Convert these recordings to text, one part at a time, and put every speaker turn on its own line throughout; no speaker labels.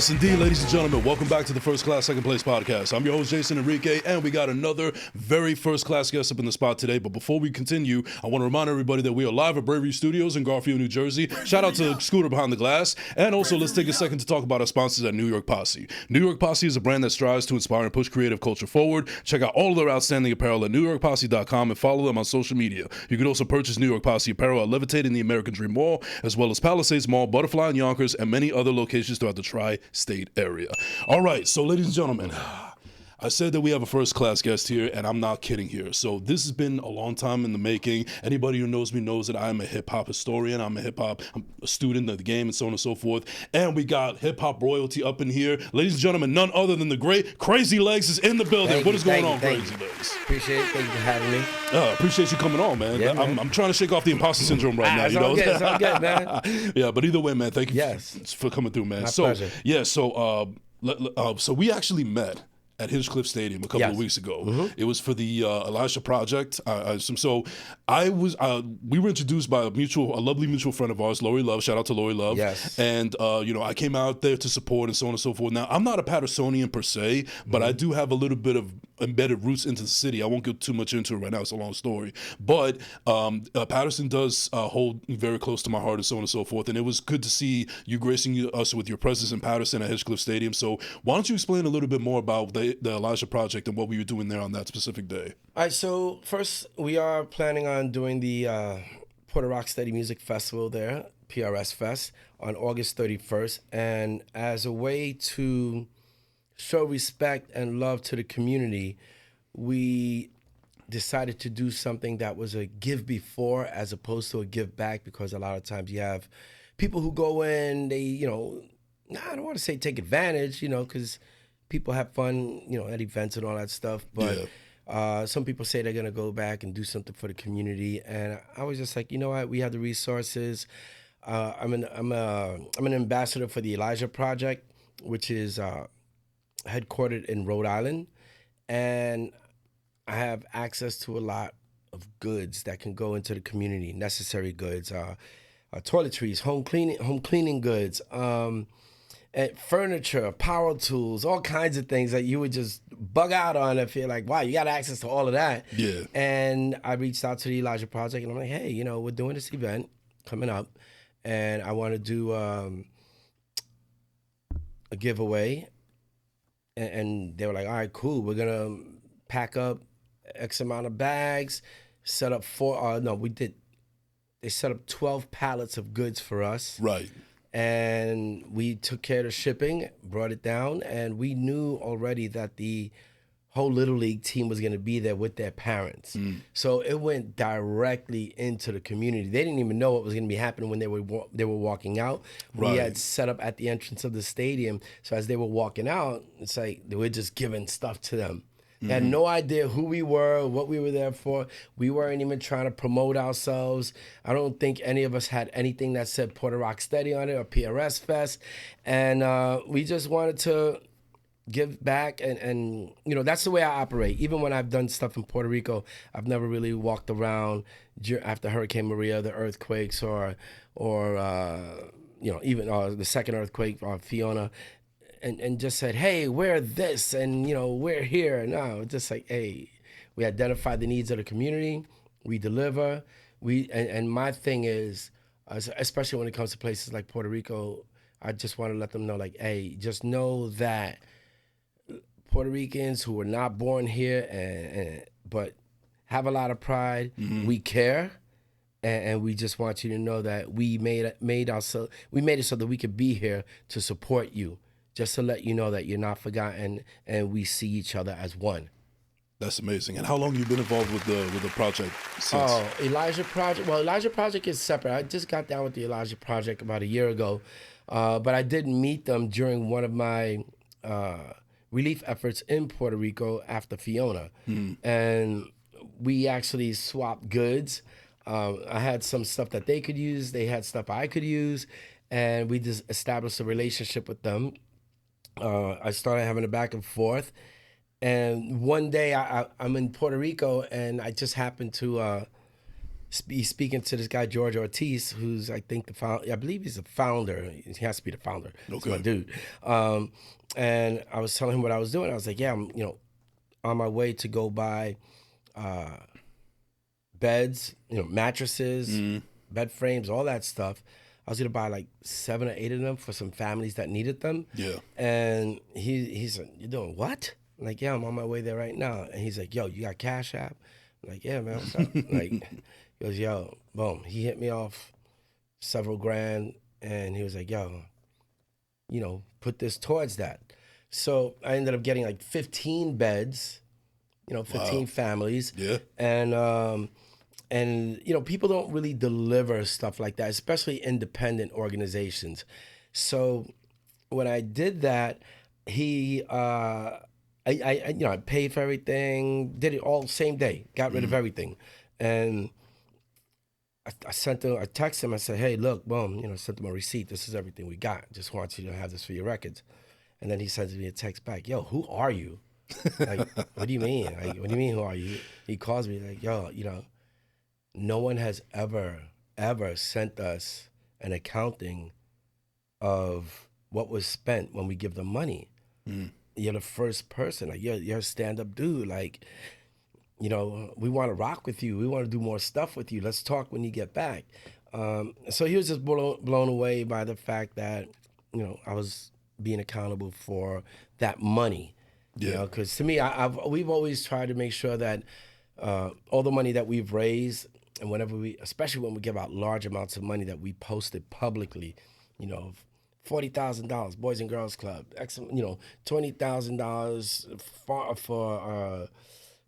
Yes, indeed, ladies and gentlemen, welcome back to the First Class, Second Place podcast. I'm your host, Jason Enrique, and we got another very first-class guest up in the spot today. But before we continue, I want to remind everybody that we are live at Bravery Studios in Garfield, New Jersey. Shout out to Scooter Behind the Glass. And also, let's take a second to talk about our sponsors at New York Posse. New York Posse is a brand that strives to inspire and push creative culture forward. Check out all of their outstanding apparel at NewYorkPosse.com and follow them on social media. You can also purchase New York Posse apparel at Levitate in the American Dream Mall, as well as Palisades Mall, Butterfly in Yonkers, and many other locations throughout the tri-state area. All right, so ladies and gentlemen, I said that we have a first-class guest here, and I'm not kidding here. So this has been a long time in the making. Anybody who knows me knows that I'm a hip-hop historian. I'm a student of the game, and so on and so forth. And we got hip-hop royalty up in here. Ladies and gentlemen, none other than the great Crazy Legs is in the building. What is going on, Crazy Legs?
Appreciate it. Thank you for having me.
Appreciate you coming on, man.
Yeah, man.
I'm trying to shake off the imposter syndrome right now.
It's
You know,
all good. It's all good, man.
Yeah, but either way, man, thank you
Yes.
for coming through, man.
My
So
pleasure.
yeah, so we actually met at Hinchcliffe Stadium a couple of weeks ago. It was for the Elijah Project. We were introduced by a lovely mutual friend of ours, Lori Love. Shout out to Lori Love.
Yes.
And I came out there to support and so on and so forth. Now, I'm not a Pattersonian per se, but I do have a little bit of embedded roots into the city. I won't get too much into it right now. It's a long story. But Patterson does hold very close to my heart and so on and so forth. And it was good to see you gracing us with your presence in Patterson at Hinchcliffe Stadium. So why don't you explain a little bit more about the Elijah Project and what we were doing there on that specific day?
All right, so first, we are planning on doing the Puerto Rock Steady Music Festival there, PRS Fest, on August 31st. And as a way to show respect and love to the community, we decided to do something that was a give before as opposed to a give back, because a lot of times you have people who go in, they, I don't want to say take advantage, because people have fun, at events and all that stuff. But some people say they're gonna go back and do something for the community, and I was just like, you know what? We have the resources. I'm an ambassador for the Elijah Project, which is headquartered in Rhode Island, and I have access to a lot of goods that can go into the community, necessary goods, toiletries, home cleaning goods. And furniture, power tools, all kinds of things that you would just bug out on and feel like, wow, you got access to all of that.
Yeah.
And I reached out to the Elijah Project, and I'm like, hey, we're doing this event coming up, and I want to do a giveaway. And they were like, all right, cool. We're going to pack up X amount of bags, set up they set up 12 pallets of goods for us.
Right.
And we took care of the shipping, brought it down, and we knew already that the whole Little League team was going to be there with their parents. So it went directly into the community. They didn't even know what was going to be happening when they were walking out.
Right.
We had set up at the entrance of the stadium, so as they were walking out, it's like they were just giving stuff to them. They had no idea who we were, what we were there for. We weren't even trying to promote ourselves. I don't think any of us had anything that said Puerto Rock Steady on it or PRS Fest. And we just wanted to give back. And that's the way I operate. Even when I've done stuff in Puerto Rico, I've never really walked around after Hurricane Maria, the earthquakes, or even the second earthquake, Fiona. And just said, hey, we're this, and, we're here. No, just like, hey, we identify the needs of the community, we deliver. And my thing is, especially when it comes to places like Puerto Rico, I just want to let them know, like, hey, just know that Puerto Ricans who were not born here, but have a lot of pride, we care. And we just want you to know that we made it so that we could be here to support you. Just to let you know that you're not forgotten, and we see each other as one.
That's amazing. And how long have you been involved with the project since?
Oh, Elijah Project. Well, Elijah Project is separate. I just got down with the Elijah Project about a year ago, but I did meet them during one of my relief efforts in Puerto Rico after Fiona, and we actually swapped goods. I had some stuff that they could use. They had stuff I could use, and we just established a relationship with them. I started having a back and forth, and one day I'm in Puerto Rico, and I just happened to speaking to this guy George Ortiz, who's I think I believe he's the founder. He has to be the founder. He's my dude. And I was telling him what I was doing. I was like, yeah, I'm on my way to go buy beds, mattresses, bed frames, all that stuff. I was gonna buy like 7 or 8 of them for some families that needed them.
Yeah.
And he said, "You doing what?" I'm like, "Yeah, I'm on my way there right now." And he's like, "Yo, you got Cash App?" I'm like, "Yeah, man, what's up?" Like, he goes, "Yo, boom." He hit me off several grand, and he was like, "Yo, put this towards that." So I ended up getting like 15 beds, 15 families.
Yeah.
And people don't really deliver stuff like that, especially independent organizations. So when I did that, I paid for everything, did it all same day, got rid of everything, and I sent him, I texted him, I said, "Hey, look, boom, sent him a receipt. This is everything we got. Just want you to have this for your records." And then he sends me a text back, "Yo, who are you?" Like, what do you mean? Like, what do you mean, who are you? He calls me like, "Yo, no one has ever sent us an accounting of what was spent when we give them money. You're the first person. Like, you're a stand-up dude. Like, we want to rock with you. We want to do more stuff with you. Let's talk when you get back." So he was just blown away by the fact that, I was being accountable for that money.
Yeah.
Because to me, we've always tried to make sure that all the money that we've raised, and whenever especially when we give out large amounts of money, that we post it publicly, $40,000 Boys and Girls Club, $20,000 for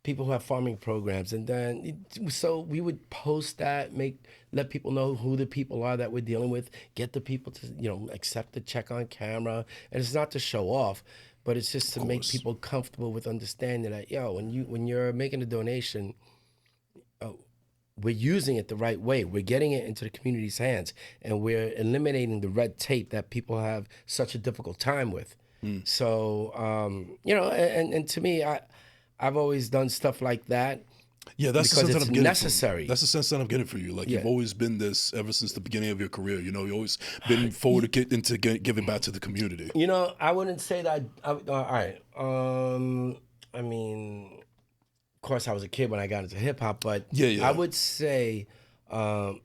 people who have farming programs, and then so we would post that, let people know who the people are that we're dealing with, get the people to accept the check on camera, and it's not to show off, but it's just to make people comfortable with understanding that when you're making a donation, we're using it the right way. We're getting it into the community's hands, and we're eliminating the red tape that people have such a difficult time with. So, and to me, I've always done stuff like that.
Yeah, that's the
because
sense
it's
that I'm getting
necessary.
That's the sense that I'm getting for you. Like, you've always been this ever since the beginning of your career. You've always been forward to get into giving back to the community.
I wouldn't say that. All right. I mean, of course, I was a kid when I got into hip hop, but
Yeah.
I would say around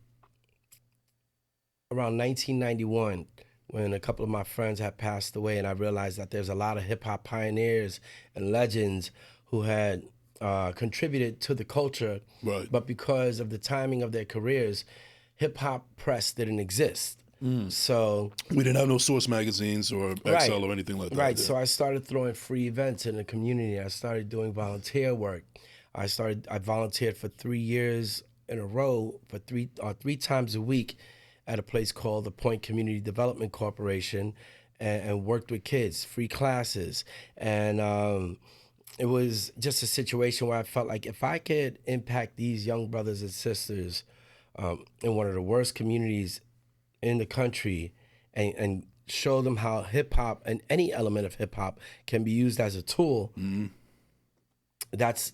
1991, when a couple of my friends had passed away, and I realized that there's a lot of hip hop pioneers and legends who had contributed to the culture,
Right.
but because of the timing of their careers, hip hop press didn't exist. So
we didn't have no Source magazines or XL or anything like that.
Right.
Yeah.
So I started throwing free events in the community. I started doing volunteer work. I volunteered for 3 years in a row for three times a week at a place called the Point Community Development Corporation, and worked with kids, free classes. And it was just a situation where I felt like if I could impact these young brothers and sisters in one of the worst communities in the country, and show them how hip hop and any element of hip hop can be used as a tool, that's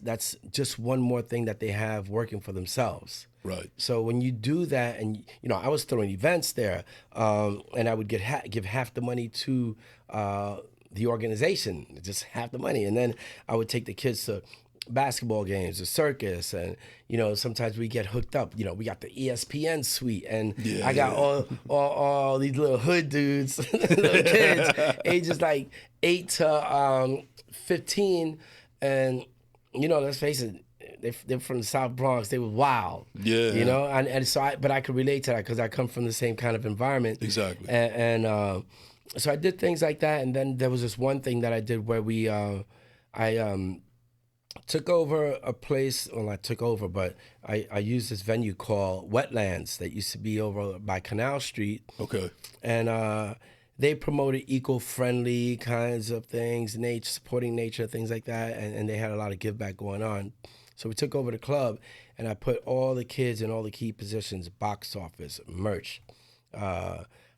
just one more thing that they have working for themselves.
Right.
So when you do that, and I was throwing events there, and I would give half the money to the organization, just half the money, and then I would take the kids to basketball games, the circus, and sometimes we get hooked up. We got the ESPN suite, and I got all these little hood dudes, little kids, ages like 8 to 15, and let's face it, they're from the South Bronx. They were wild, and so but I could relate to that because I come from the same kind of environment.
Exactly.
And so I did things like that, and then there was this one thing that I did where I took over a place. Well, not took over, but I used this venue called Wetlands that used to be over by Canal Street.
Okay.
And they promoted eco-friendly kinds of things, supporting nature, things like that, and they had a lot of give back going on. So we took over the club, and I put all the kids in all the key positions: box office, merch,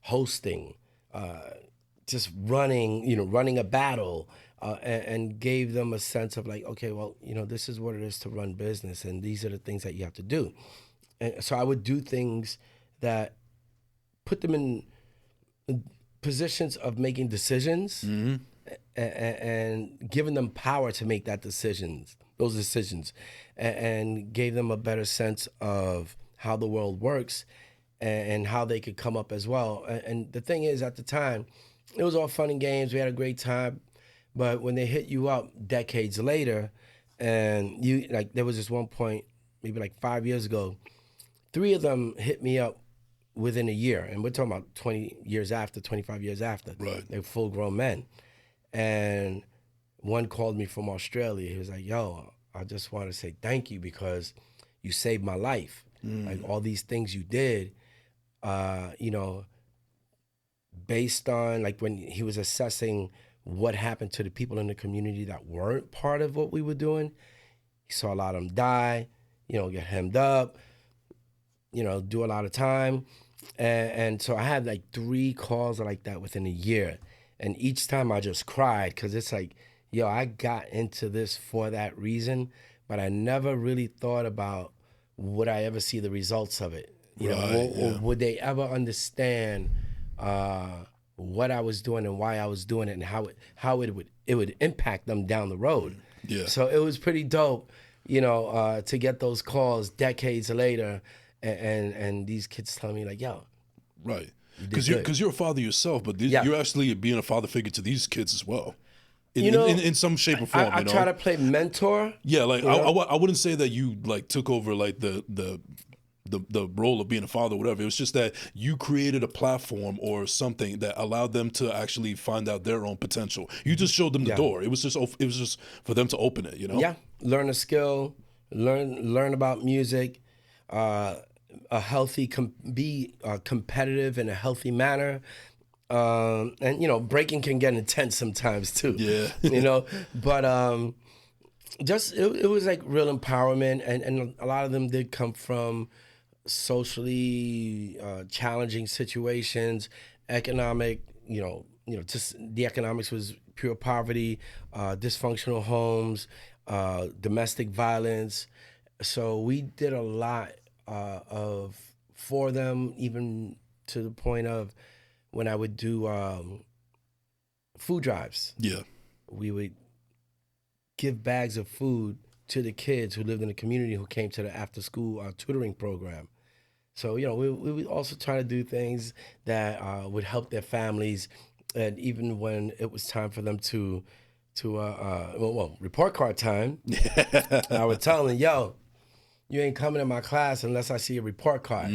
hosting, just running a battle. And gave them a sense of like, okay, well, this is what it is to run business, and these are the things that you have to do. And so I would do things that put them in positions of making decisions and giving them power to make those decisions, and gave them a better sense of how the world works and how they could come up as well. And the thing is, at the time, it was all fun and games. We had a great time. But when they hit you up decades later, and you, like, there was this one point, maybe like 5 years ago, 3 of them hit me up within a year. And we're talking about 20 years after, 25 years after.
Right.
They're full grown men. And one called me from Australia. He was like, yo, I just want to say thank you because you saved my life. Like all these things you did, you know, based on like when he was assessing what happened to the people in the community that weren't part of what we were doing. He saw a lot of them die, you know, get hemmed up, you know, do a lot of time. And so I had like 3 calls like that within a year. And each time I just cried because it's like, yo, I got into this for that reason, but I never really thought about would I ever see the results of it? You know, or would they ever understand what I was doing and why I was doing it and how it would impact them down the road.
Yeah.
So it was pretty dope, you know, to get those calls decades later, and these kids telling me like, yo,
right, because you're a father yourself, but you're actually being a father figure to these kids as well. In some shape or form.
I try to play mentor.
Yeah, like I wouldn't say that you like took over like the role of being a father or whatever. It was just that you created a platform or something that allowed them to actually find out their own potential. You just showed them the door. It was just for them to open it, you know?
Yeah, learn a skill, learn about music, a healthy, be competitive in a healthy manner. And you know, breaking can get intense sometimes too.
Yeah.
You know, but just it was like real empowerment, and a lot of them did come from socially challenging situations, economic, you know, just the economics was pure poverty, dysfunctional homes, domestic violence. So we did a lot for them, even to the point of when I would do food drives.
Yeah.
We would give bags of food to the kids who lived in the community who came to the after school tutoring program. So, you know, we would also try to do things that would help their families. And even when it was time for them to report card time, I would tell them, yo, you ain't coming to my class unless I see a report card.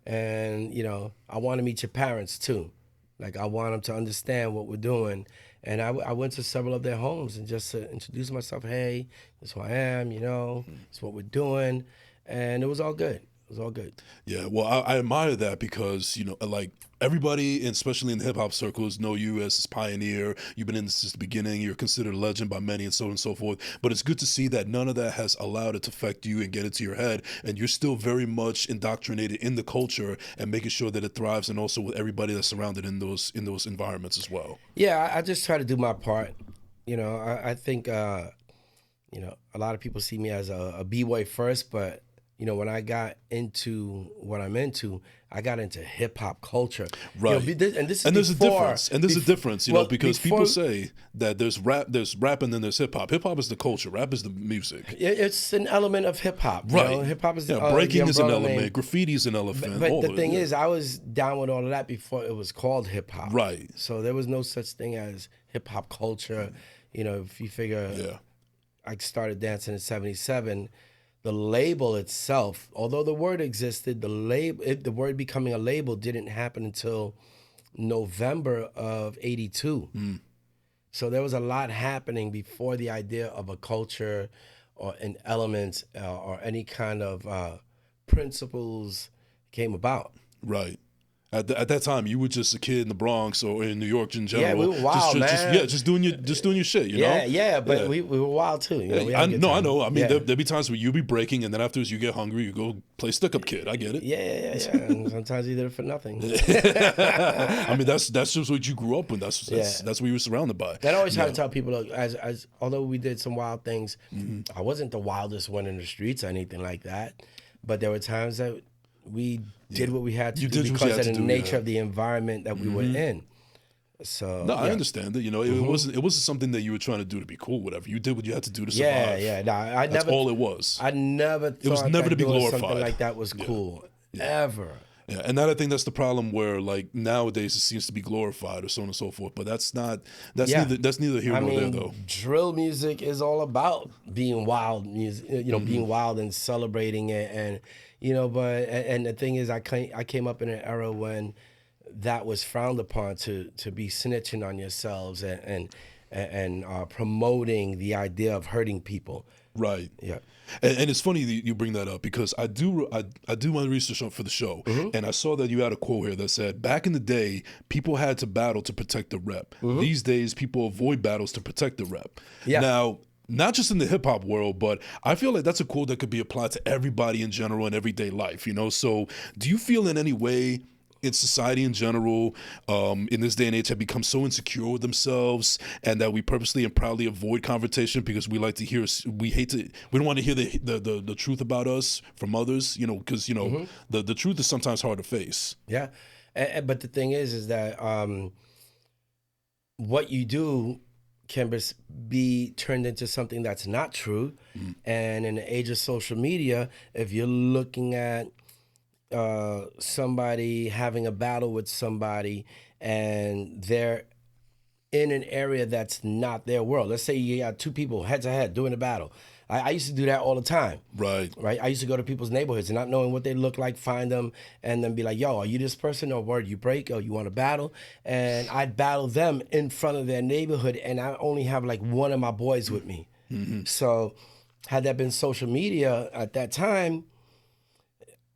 And, you know, I want to meet your parents too. Like, I want them to understand what we're doing. And I went to several of their homes and just to introduce myself. Hey, this is who I am, you know, it's what we're doing. And it was all good. It was all good.
Yeah, well, I admire that because, you know, like everybody, and especially in the hip hop circles, know you as this pioneer. You've been in this since the beginning. You're considered a legend by many, and so on and so forth. But it's good to see that none of that has allowed it to affect you and get into your head, and you're still very much indoctrinated in the culture and making sure that it thrives, and also with everybody that's surrounded in those environments as well.
Yeah, I just try to do my part. You know, I think you know, a lot of people see me as a b-boy first, but you know, when I got into what I'm into, I got into hip hop culture.
Right.
You know, and
there's a difference. And there's a difference, you know, because people say that there's rap and then there's hip hop. Hip hop is the culture. Rap is the music.
It's an element of hip hop.
Right.
Hip hop is
breaking is an element. Graffiti is an element.
But the thing is, I was down with all of that before it was called hip hop.
Right.
So there was no such thing as hip hop culture. You know, if you figure, I started dancing in '77. The label itself, although the word existed, the word becoming a label didn't happen until November of '82. So there was a lot happening before the idea of a culture or an element or any kind of principles came about.
Right. At that time, you were just a kid in the Bronx or in New York in general.
Yeah, we were wild, man.
Just doing your shit, you know?
Yeah, but we were wild too. You know,
I know. I mean, there'll be times where you'll be breaking, and then afterwards you get hungry, you go play stick-up kid. I get it.
Yeah. And sometimes you did it for nothing.
I mean, that's just what you grew up with. That's what you were surrounded by.
I always try to tell people, look, although we did some wild things, I wasn't the wildest one in the streets or anything like that. but there were times that we did what we had to
You
do
did what you
because
had
of
to
the
do,
nature
yeah.
of the environment that we were in. So
No, I
yeah.
understand that. You know, it wasn't something that you were trying to do to be cool, whatever. You did what you had to do to
Yeah,
survive.
yeah. No, I
That's
never.
all it was.
I never thought
was never
that
to be
doing
glorified.
something like that was cool. Ever.
Yeah, and that I think that's the problem where like nowadays it seems to be glorified or so on and so forth. But that's not. That's
Yeah.
neither here
I
nor there
mean,
though.
drill music is all about being wild music, being wild and celebrating it, and But and the thing is, I came up in an era when that was frowned upon to be snitching on yourselves and promoting the idea of hurting people.
Right.
Yeah.
And it's funny that you bring that up because I do my research for the show, and I saw that you had a quote here that said, back in the day, people had to battle to protect the rep. These days, people avoid battles to protect the rep.
Yeah.
Now, not just in the hip hop world, but I feel like that's a quote that could be applied to everybody in general in everyday life, So do you feel in any way in society in general, in this day and age, have become so insecure with themselves, and that we purposely and proudly avoid confrontation because we like to hear, we don't want to hear the truth about us from others, because the truth is sometimes hard to face.
Yeah, but the thing is that what you do can be turned into something that's not true, and in the age of social media, if you're looking at somebody having a battle with somebody and they're in an area that's not their world. Let's say you got two people head to head doing a battle. I used to do that all the time.
Right.
I used to go to people's neighborhoods and not knowing what they look like, find them, and then be like, yo, are you this person? Or word, you break? Or you want to battle? And I'd battle them in front of their neighborhood, and I only have like one of my boys with me. So had that been social media at that time,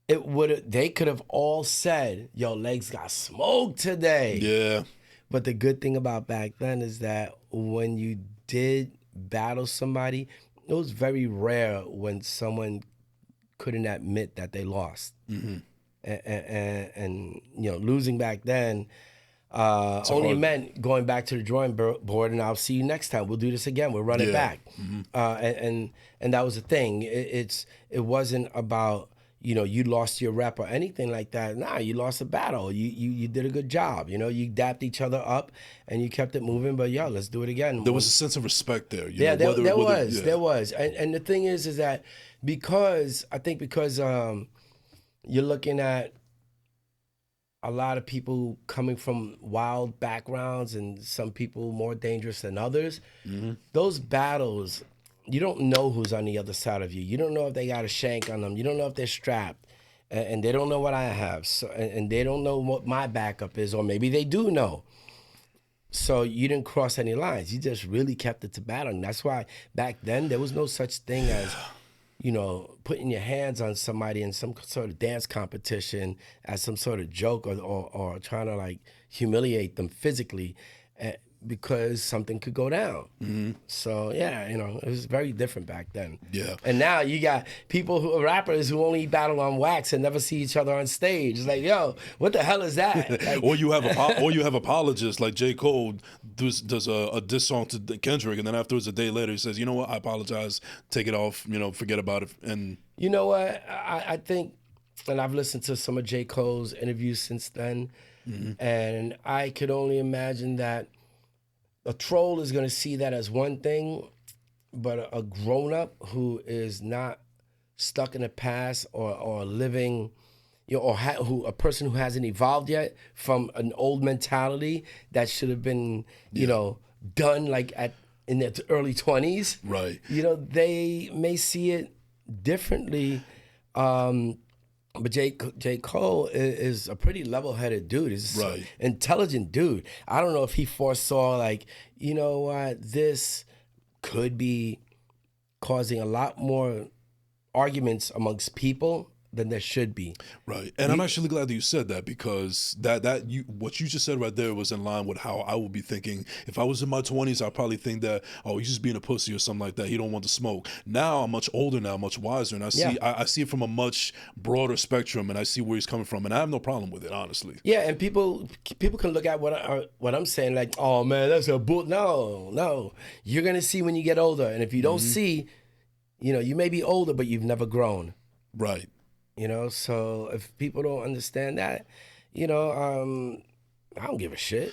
they could have all said, yo, Legs got smoked today.
Yeah.
But the good thing about back then is that when you did battle somebody, it was very rare when someone couldn't admit that they lost. And losing back then only meant going back to the drawing board, and I'll see you next time. We'll do this again. We'll run it back. And that was the thing. It wasn't about, you lost your rep or anything like that. Nah, you lost a battle. You did a good job. You dapped each other up and you kept it moving. But let's do it again.
There was a sense of respect there.
There was. And the thing is that because you're looking at a lot of people coming from wild backgrounds and some people more dangerous than others, those battles, you don't know who's on the other side of you. You don't know if they got a shank on them. You don't know if they're strapped. And they don't know what I have. So, and they don't know what my backup is, or maybe they do know. So you didn't cross any lines. You just really kept it to battle. And that's why back then there was no such thing as, putting your hands on somebody in some sort of dance competition as some sort of joke or trying to like humiliate them physically. Because something could go down. So it was very different back then.
Yeah.
And now you got rappers who only battle on wax and never see each other on stage. It's like, yo, what the hell is that? Like,
or you have apologists like J. Cole does a diss song to Kendrick, and then afterwards a day later he says, you know what, I apologize, take it off, forget about it. And
you know what, I think, and I've listened to some of J. Cole's interviews since then, and I could only imagine that a troll is going to see that as one thing, but a grown-up who is not stuck in the past or living, a person who hasn't evolved yet from an old mentality that should have been, done like in their early 20s.
Right.
They may see it differently. But J. Cole is a pretty level-headed dude. He's an intelligent dude. I don't know if he foresaw, like, you know what, this could be causing a lot more arguments amongst people than there should be.
Right. And I'm actually glad that you said that, because what you just said right there was in line with how I would be thinking. If I was in my 20s, I'd probably think that, oh, he's just being a pussy or something like that. He don't want to smoke. Now I'm much older now, much wiser, and I see it from a much broader spectrum, and I see where he's coming from, and I have no problem with it, honestly.
Yeah, and people can look at what I'm saying like, oh man, that's a bull. No. You're gonna see when you get older, and if you don't see, you may be older, but you've never grown.
Right.
You know, so if people don't understand that, I don't give a shit.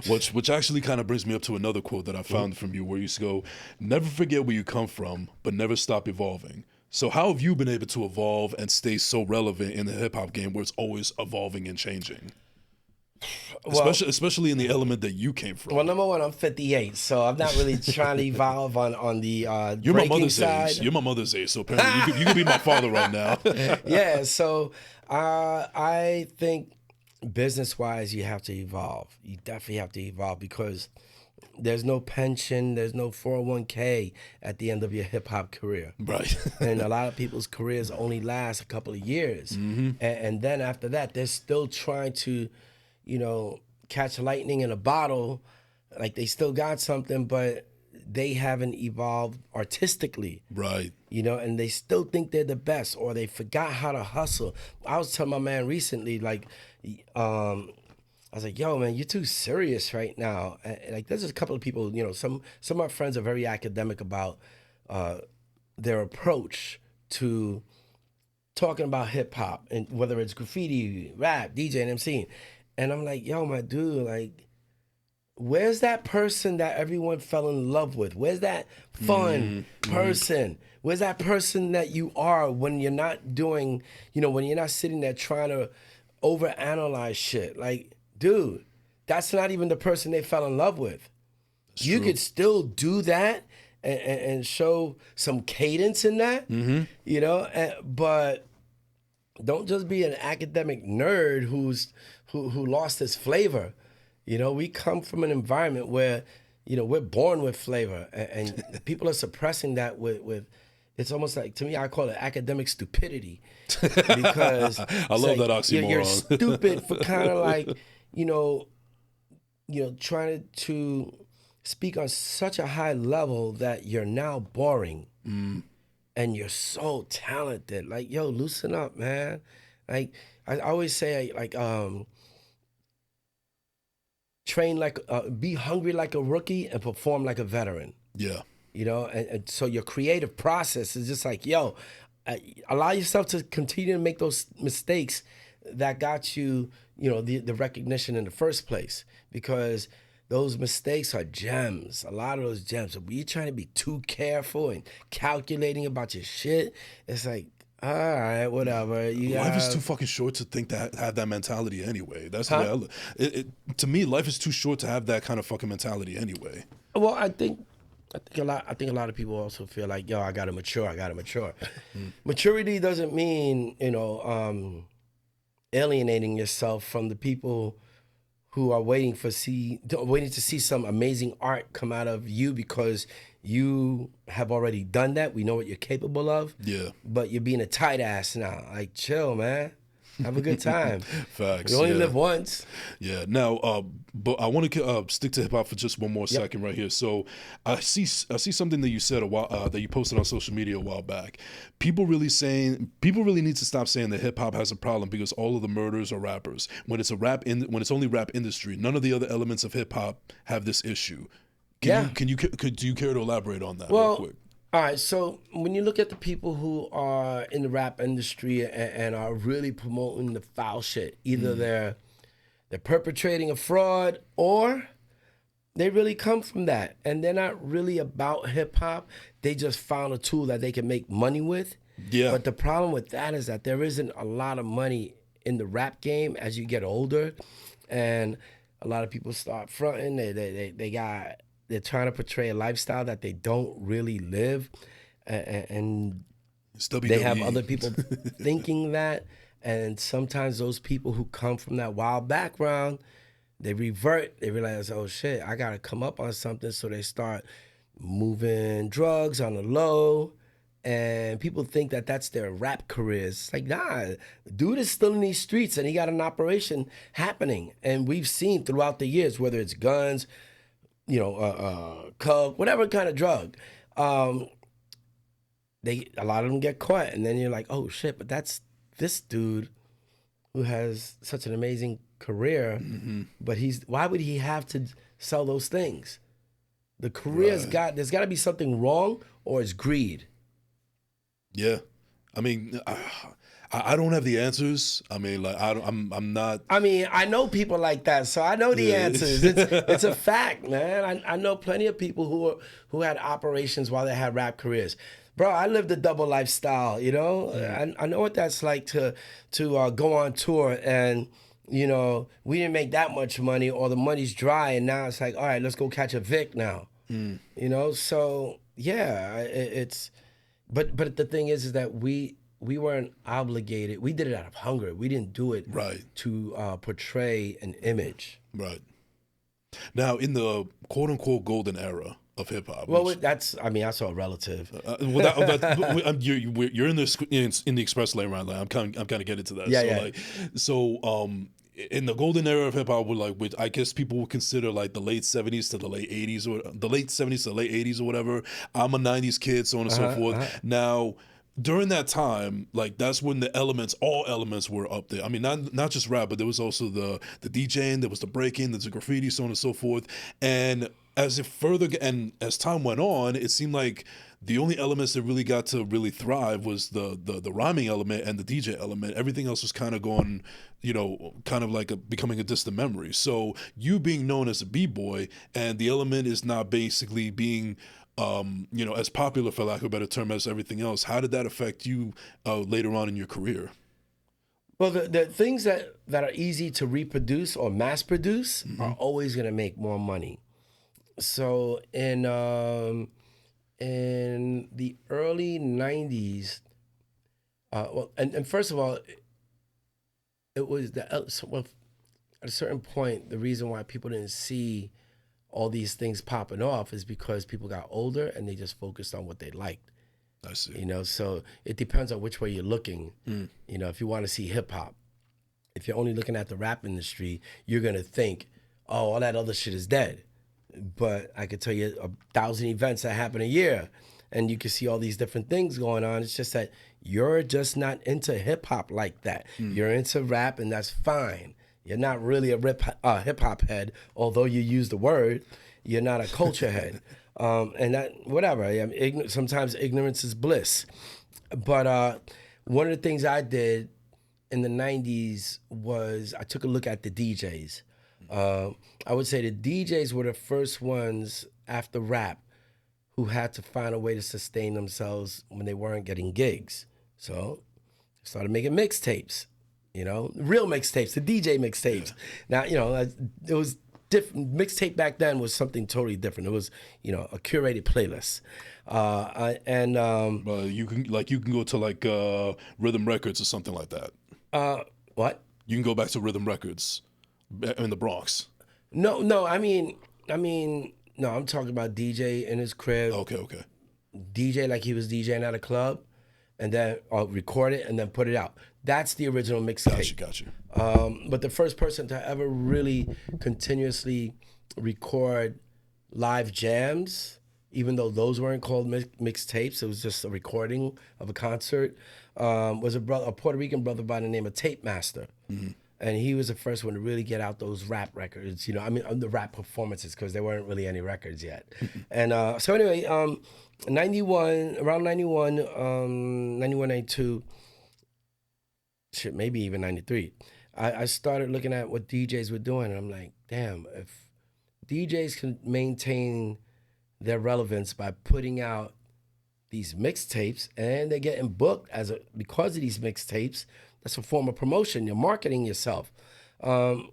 Which actually kind of brings me up to another quote that I found from you, where you used to go, "Never forget where you come from, but never stop evolving." So how have you been able to evolve and stay so relevant in the hip hop game, where it's always evolving and changing?
Well,
Especially in the element that you came from.
well, number one, I'm 58, so I'm not really trying to evolve on the
You're my
breaking
mother's
side.
age. You're my mother's age, so apparently you could be my father right now.
Yeah, so I think business-wise, you have to evolve. You definitely have to evolve because there's no pension, there's no 401k at the end of your hip hop career.
Right.
And a lot of people's careers only last a couple of years. And then after that, they're still trying to, catch lightning in a bottle. Like they still got something, but they haven't evolved artistically.
Right.
And they still think they're the best, or they forgot how to hustle. I was telling my man recently, like, I was like, yo, man, you're too serious right now. And, like, there's just a couple of people, some of my friends are very academic about their approach to talking about hip hop, and whether it's graffiti, rap, DJ, and MCing. And I'm like, yo, my dude, like, where's that person that everyone fell in love with? Where's that fun person? Where's that person that you are when you're not doing, when you're not sitting there trying to overanalyze shit? Like, dude, that's not even the person they fell in love with. You could still do that and show some cadence in that, but don't just be an academic nerd who lost his flavor. We come from an environment where, we're born with flavor, and people are suppressing that with it's almost like, to me, I call it academic stupidity, because
I love that oxymoron.
You're stupid for kind of like, trying to speak on such a high level that you're now boring, and you're so talented. Like, yo, loosen up, man. Like, I always say, like, train like, be hungry like a rookie and perform like a veteran.
Yeah.
And so your creative process is just like, yo, allow yourself to continue to make those mistakes that got you, the recognition in the first place, because those mistakes are gems. A lot of those gems. But when you're trying to be too careful and calculating about your shit, it's like, all right, whatever.
Life is too fucking short to have that mentality anyway. That's the way to me, life is too short to have that kind of fucking mentality anyway.
Well, I think a lot of people also feel like, yo, I gotta mature. Maturity doesn't mean, alienating yourself from the people who are waiting to see some amazing art come out of you, because you have already done that. We know what you're capable of.
Yeah.
But you're being a tight ass now. Like, chill, man. Have a good time.
Facts.
You only live once.
Yeah. Now, but I want to stick to hip hop for just one more second right here. So I see something that you said that you posted on social media a while back. People really need to stop saying that hip hop has a problem because all of the murders are rappers. When it's only rap industry, none of the other elements of hip hop have this issue. Do you care to elaborate on that real quick?
All right, so when you look at the people who are in the rap industry and are really promoting the foul shit, either they're perpetrating a fraud, or they really come from that, and they're not really about hip hop. They just found a tool that they can make money with.
Yeah.
But the problem with that is that there isn't a lot of money in the rap game as you get older, and a lot of people start fronting. They're trying to portray a lifestyle that they don't really live, and they have other people thinking that. And sometimes those people who come from that wild background, they revert. They realize, oh shit, I gotta come up on something. So they start moving drugs on the low, and people think that that's their rap careers. It's like, nah, dude is still in these streets, and he got an operation happening. And we've seen throughout the years, whether it's guns, coke, whatever kind of drug, a lot of them get caught, and then you're like, oh shit, but that's this dude who has such an amazing career, but why would he have to sell those things? The career's there's got to be something wrong, or it's greed.
Yeah. I mean, I don't have the answers. I mean, like I'm not.
I mean, I know people like that, so I know the answers. It's a fact, man. I know plenty of people who had operations while they had rap careers. Bro, I lived a double lifestyle, you know? I know what that's like to go on tour and, you know, we didn't make that much money or the money's dry and now it's like, all right, let's go catch a Vic now. You know? So, yeah, but the thing is that we weren't obligated. We did it out of hunger. We didn't do it to portray an image.
Right. Now, in the quote unquote golden era of hip hop.
Well, that's all relative.
You're in the express lane right now. I'm kind of getting to that. In the golden era of hip hop, which I guess people would consider like the late 70s to the late 80s or the late 70s to the late 80s or whatever. I'm a 90s kid, so on and so forth. Now, during that time, like that's when all elements were up there. I mean, not just rap, but there was also the DJing, there was the breaking, there's the graffiti, so on and so forth. And as time went on, it seemed like the only elements that really got to really thrive was the rhyming element and the DJ element. Everything else was kind of going, kind of like becoming a distant memory. So you being known as a b-boy and the element is not basically being as popular, for lack of a better term, as everything else. How did that affect you later on in your career?
Well, the things that are easy to reproduce or mass produce are always going to make more money. So in the early 90s, and first of all, it was at a certain point, the reason why people didn't see all these things popping off is because people got older and they just focused on what they liked.
I see.
You know, so it depends on which way you're looking. You know, if you want to see hip hop, if you're only looking at the rap industry, you're going to think, oh, all that other shit is dead. But I could tell you 1,000 events that happen a year and you can see all these different things going on. It's just that you're just not into hip hop like that. You're into rap and that's fine. You're not really a hip hop head, although you use the word. You're not a culture head. And that, whatever. Sometimes ignorance is bliss. But one of the things I did in the 90s was I took a look at the DJs. I would say the DJs were the first ones after rap who had to find a way to sustain themselves when they weren't getting gigs. So I started making mixtapes, real mixtapes, the DJ mixtapes. Now, it was different. Mixtape back then was something totally different. It was, a curated playlist.
You can go to Rhythm Records or something like that.
What?
You can go back to Rhythm Records in the Bronx.
No, I'm talking about DJ in his crib.
Okay.
DJ like he was DJing at a club, and then record it and then put it out. That's the original mixtape.
Got you.
But the first person to ever really continuously record live jams, even though those weren't called mixtapes, it was just a recording of a concert, was a Puerto Rican brother by the name of Tape Master. And he was the first one to really get out those rap records, the rap performances, because there weren't really any records yet. And so anyway, 91, 92, shit, maybe even 93, I started looking at what DJs were doing, and I'm like, damn, if DJs can maintain their relevance by putting out these mixtapes, and they're getting booked because of these mixtapes, that's a form of promotion. You're marketing yourself. So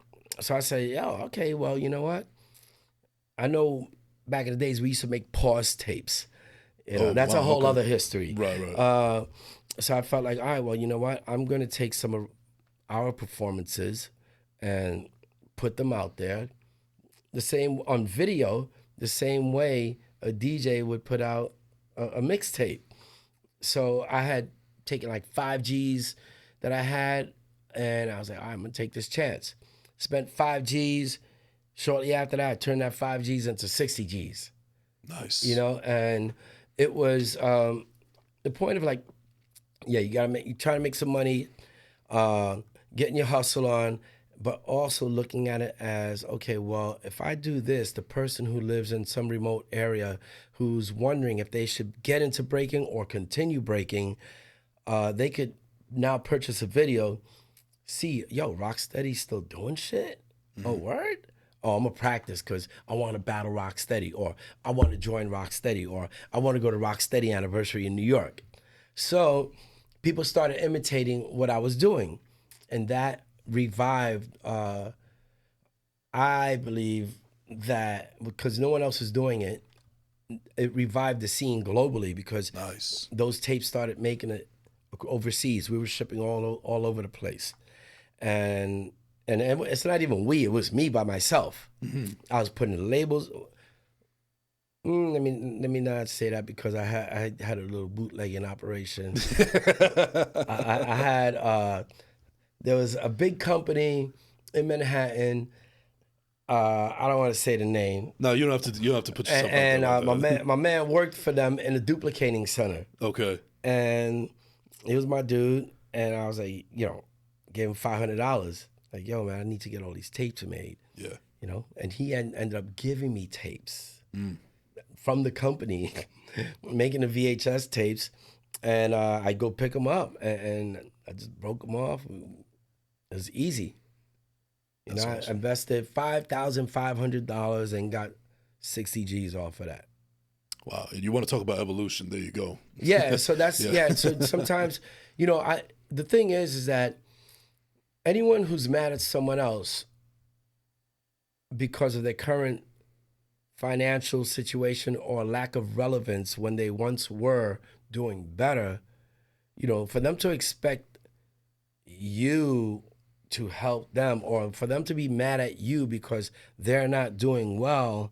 I say, okay, well, you know what? I know back in the days we used to make pause tapes. That's a whole other history.
Right.
So I felt like, all right, well, you know what? I'm going to take some of our performances and put them out there. The same on video, the same way a DJ would put out a mixtape. So I had taken like 5 Gs that I had, and I was like, all right, I'm going to take this chance. Spent 5 Gs. Shortly after that, I turned that 5 Gs into 60 Gs.
Nice.
And it was the point of like, you try to make some money, getting your hustle on, but also looking at it as, okay, well, if I do this, the person who lives in some remote area who's wondering if they should get into breaking or continue breaking, they could now purchase a video, see, yo, Rocksteady's still doing shit? Oh, word? Oh, I'm gonna practice because I want to battle Rocksteady, or I want to join Rocksteady, or I want to go to Rocksteady anniversary in New York. So people started imitating what I was doing, and that revived, I believe that because no one else is doing it, it revived the scene globally because
Nice.
those tapes started making it overseas. We were shipping all over the place, and it's not even we. It was me by myself. I was putting the labels. Let me not say that because I had a little bootlegging operation. I had there was a big company in Manhattan. I don't want to say the name.
No, you don't have to. You don't have to put yourself
And
out there like that.
my man worked for them in a duplicating center,
Okay.
and he was my dude. And I was like, gave him $500. Like, yo, man, I need to get all these tapes made.
Yeah.
And he ended up giving me tapes from the company, making the VHS tapes, and I go pick them up, and I just broke them off. It was easy.
That's
I
awesome.
invested $5,500 and got 60 G's off of that.
Wow. And you want to talk about evolution? There you go.
Yeah, so that's
Yeah.
So sometimes, the thing is that anyone who's mad at someone else because of their current financial situation or lack of relevance when they once were doing better, for them to expect you to help them or for them to be mad at you because they're not doing well,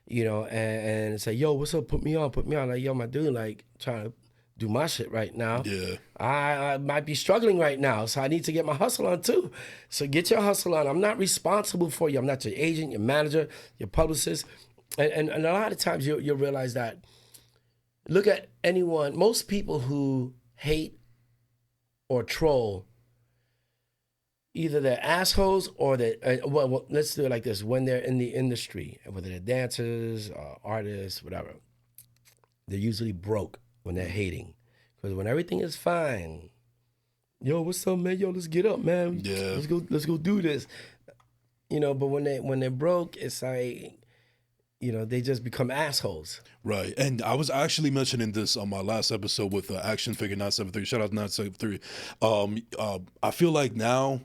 and say, yo, what's up? Put me on. Like, yo, my dude, like trying to do my shit right now.
Yeah.
I might be struggling right now, so I need to get my hustle on too. So get your hustle on. I'm not responsible for you. I'm not your agent, your manager, your publicist. And a lot of times you'll realize that, look at most people who hate or troll, either they're assholes or well, let's do it like this. When they're in the industry, whether they're dancers, artists, whatever, they're usually broke when they're hating. Because when everything is fine, yo, what's up, man? Yo, let's get up, man.
Yeah.
Let's go do this. But when they're broke, it's like, they just become assholes.
Right. And I was actually mentioning this on my last episode with Action Figure 973. Shout out to 973. I feel like now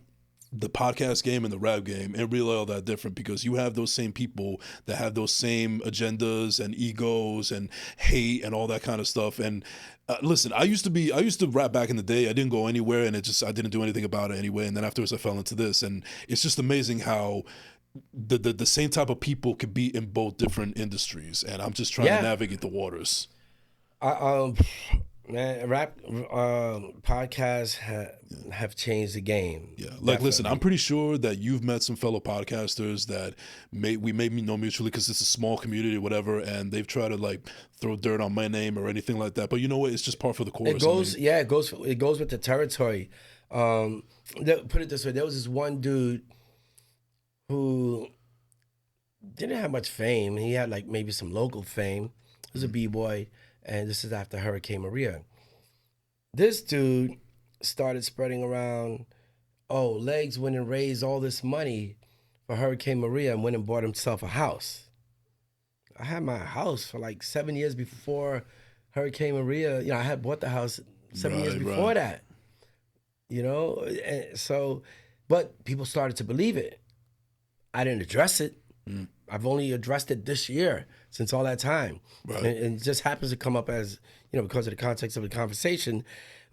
the podcast game and the rap game ain't really all that different because you have those same people that have those same agendas and egos and hate and all that kind of stuff. And listen, I used to rap back in the day. I didn't go anywhere, and I didn't do anything about it anyway. And then afterwards, I fell into this, and it's just amazing how the same type of people could be in both different industries. And I'm just trying to navigate the waters.
Man, rap podcasts have changed the game.
Yeah, like listen, I'm pretty sure that you've met some fellow podcasters that we may know mutually because it's a small community or whatever, and they've tried to like throw dirt on my name or anything like that. But you know what? It's just par for the course.
It goes, it goes with the territory. Put it this way: there was this one dude who didn't have much fame. He had like maybe some local fame. He was a b-boy. And this is after Hurricane Maria. This dude started spreading around, Legs went and raised all this money for Hurricane Maria and went and bought himself a house. I had my house for like 7 years before Hurricane Maria. I had bought the house 7 years before that. And so, but people started to believe it. I didn't address it. I've only addressed it this year since all that time.
Right.
And it just happens to come up as, because of the context of the conversation.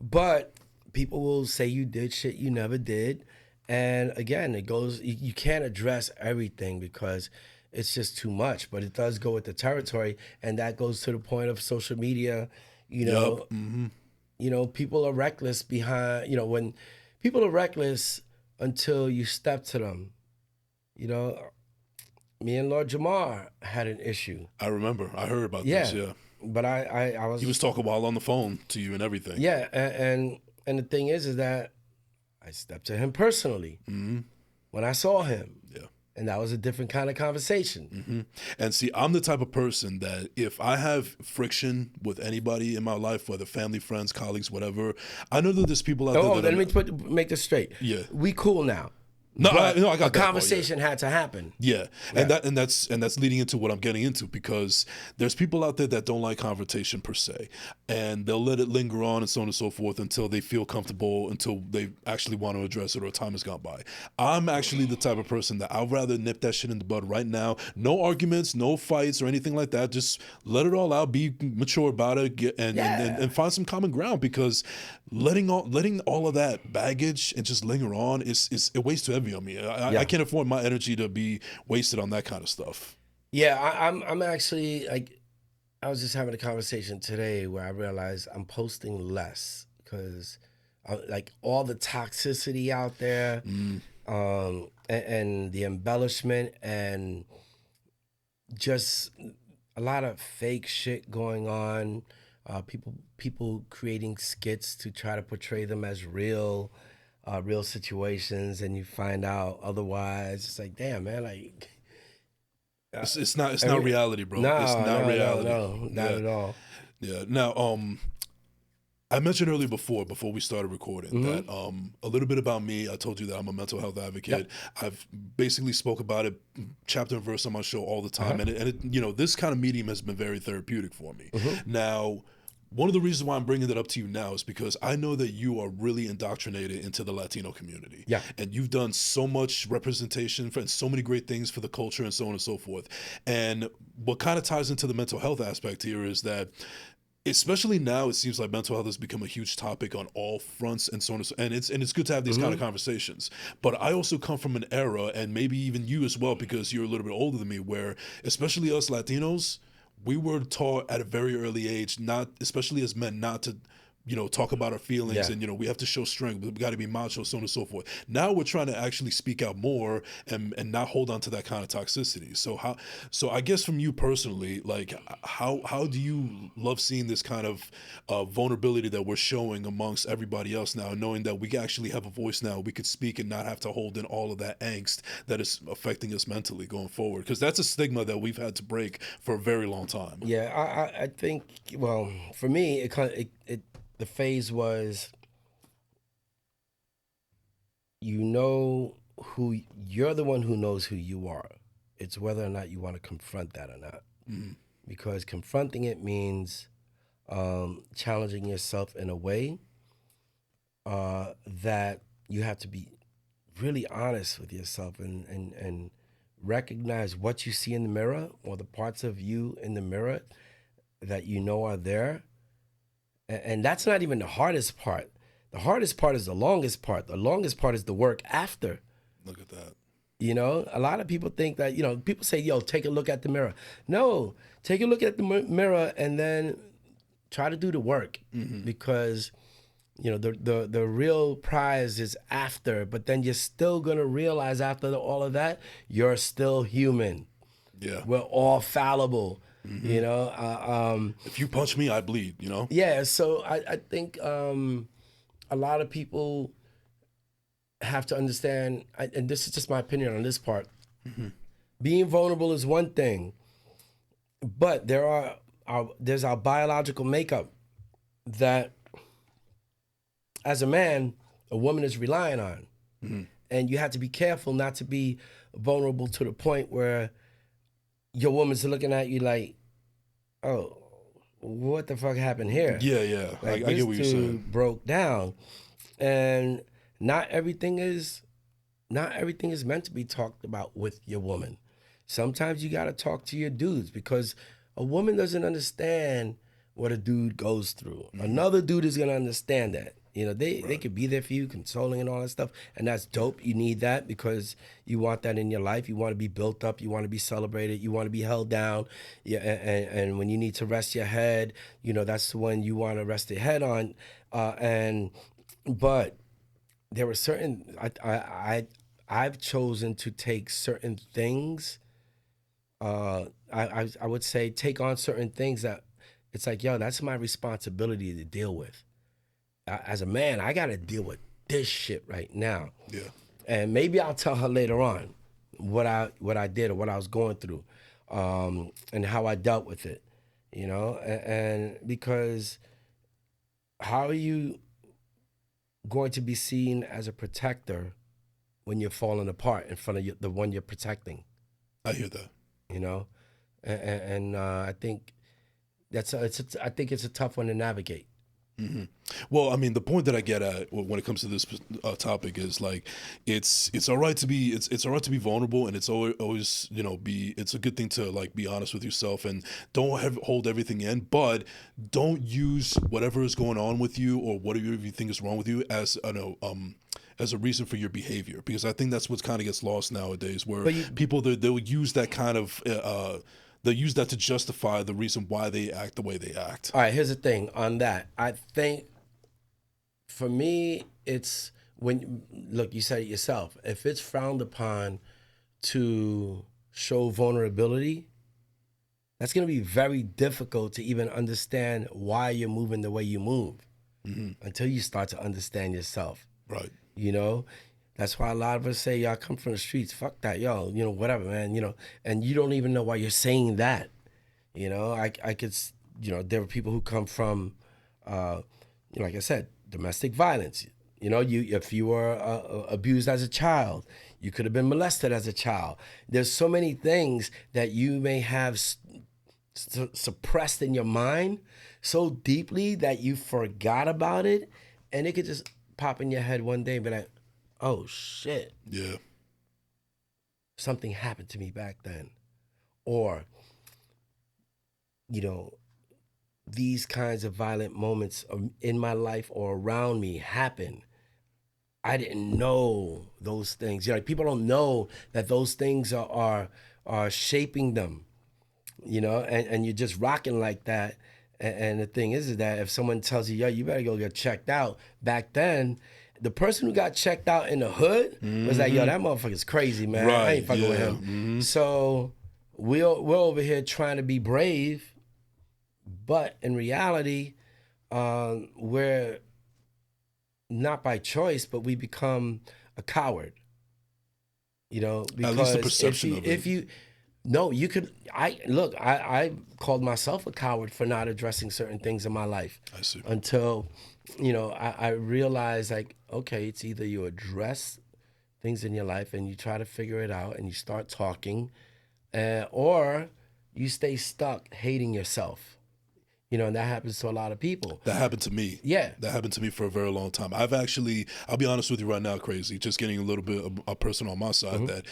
But people will say you did shit you never did. And again, it goes, you can't address everything because it's just too much. But it does go with the territory. And that goes to the point of social media.
Yep. Mm-hmm.
People are reckless behind, when people are reckless until you step to them. Me and Lord Jamar had an issue.
I remember. I heard about this. Yeah.
But I was.
He was talking while on the phone to you and everything.
Yeah, and the thing is that I stepped to him personally when I saw him.
Yeah.
And that was a different kind of conversation.
And see, I'm the type of person that if I have friction with anybody in my life, whether family, friends, colleagues, whatever, I know that there's people out there that
let me make this straight.
Yeah.
We cool now.
No,
But
I got that
a
part,
conversation had to happen.
Yeah. And that's leading into what I'm getting into, because there's people out there that don't like confrontation per se, and they'll let it linger on and so on and so forth until they feel comfortable, until they actually want to address it or time has gone by. I'm actually the type of person that I'd rather nip that shit in the bud right now. No arguments, no fights or anything like that. Just let it all out, be mature about it, and find some common ground, because letting all of that baggage and just linger on is a waste to envy on me. I can't afford my energy to be wasted on that kind of stuff.
Yeah, I'm actually like, I was just having a conversation today where I realized I'm posting less because like all the toxicity out there, and the embellishment, and just a lot of fake shit going on. People creating skits to try to portray them as real situations, and you find out otherwise. It's like, damn, man, like
it's not reality, bro.
No,
it's not reality.
No, not at all.
Yeah. Now, I mentioned earlier before we started recording that a little bit about me. I told you that I'm a mental health advocate.
Yep.
I've basically spoke about it chapter and verse on my show all the time, and it, this kind of medium has been very therapeutic for me. Now, one of the reasons why I'm bringing it up to you now is because I know that you are really indoctrinated into the Latino community.
Yeah.
And you've done so much representation and so many great things for the culture and so on and so forth. And what kind of ties into the mental health aspect here is that, especially now, it seems like mental health has become a huge topic on all fronts and so on and it's good to have these kind of conversations. But I also come from an era, and maybe even you as well, because you're a little bit older than me, where especially us Latinos, we were taught at a very early age, not, especially as men, not to, talk about our feelings, and, we have to show strength, we got to be macho, so on and so forth. Now we're trying to actually speak out more and not hold on to that kind of toxicity. So I guess from you personally, like, how do you love seeing this kind of vulnerability that we're showing amongst everybody else now, knowing that we actually have a voice now, we could speak and not have to hold in all of that angst that is affecting us mentally going forward? Because that's a stigma that we've had to break for a very long time.
Yeah, I think, well, for me, the phase was, you're the one who knows who you are. It's whether or not you want to confront that or not. Because confronting it means challenging yourself in a way that you have to be really honest with yourself and recognize what you see in the mirror, or the parts of you in the mirror that you know are there. And that's not even the hardest part. The hardest part is the longest part. The longest part is the work after.
Look at that.
A lot of people think that, people say, yo, take a look at the mirror. No, take a look at the mirror and then try to do the work. Because, the real prize is after, but then you're still going to realize after all of that, you're still human.
Yeah.
We're all fallible.
If you punch me, I bleed,
Yeah, so I think a lot of people have to understand, and this is just my opinion on this part, being vulnerable is one thing, but there's our biological makeup that, as a man, a woman is relying on. And you have to be careful not to be vulnerable to the point where your woman's looking at you like, oh, what the fuck happened here?
Yeah.
Like,
I get what you're saying.
Broke down. And not everything is meant to be talked about with your woman. Sometimes you gotta talk to your dudes, because a woman doesn't understand what a dude goes through. Another dude is gonna understand that. They could be there for you, consoling and all that stuff. And that's dope. You need that, because you want that in your life. You want to be built up. You want to be celebrated. You want to be held down. Yeah, and when you need to rest your head, that's when you want to rest your head on. But there were certain, I've chosen to take certain things. I would say take on certain things that it's like, yo, that's my responsibility to deal with. As a man, I got to deal with this shit right now.
Yeah.
And maybe I'll tell her later on, what I did or what I was going through, and how I dealt with it, and because how are you going to be seen as a protector when you're falling apart in front of the one you're protecting?
I hear that.
And I think I think it's a tough one to navigate.
Well, I mean, the point that I get at when it comes to this topic is like, it's all right to be it's all right to be vulnerable, and it's always it's a good thing to like be honest with yourself and don't hold everything in, but don't use whatever is going on with you or whatever you think is wrong with you as as a reason for your behavior, because I think that's what kind of gets lost nowadays, where people they'll use that kind of they'll use that to justify the reason why they act the way they act.
All right, here's the thing on that. I think for me, it's look, you said it yourself. If it's frowned upon to show vulnerability, that's going to be very difficult to even understand why you're moving the way you move until you start to understand yourself.
Right.
That's why a lot of us say, y'all come from the streets, fuck that, yo, whatever, man, and you don't even know why you're saying that. I could, there are people who come from, like I said, domestic violence. If you were abused as a child, you could have been molested as a child. There's so many things that you may have suppressed in your mind so deeply that you forgot about it, and it could just pop in your head one day and be like, oh shit.
Yeah.
Something happened to me back then. Or, these kinds of violent moments in my life or around me happen. I didn't know those things. People don't know that those things are shaping them, and you're just rocking like that. And the thing is that if someone tells you, yo, you better go get checked out, back then, the person who got checked out in the hood was like, yo, that motherfucker's crazy, man.
Right,
I ain't fucking with him. So we're over here trying to be brave, but in reality, we're not by choice, but we become a coward. Because
at least the perception
if you no, you could. I called myself a coward for not addressing certain things in my life.
I see.
Until, I realized, like, okay, it's either you address things in your life and you try to figure it out and you start talking, or you stay stuck hating yourself. And that happens to a lot of people.
That happened to me.
Yeah.
That happened to me for a very long time. I'll be honest with you right now, Crazy, just getting a little bit of personal on my side, that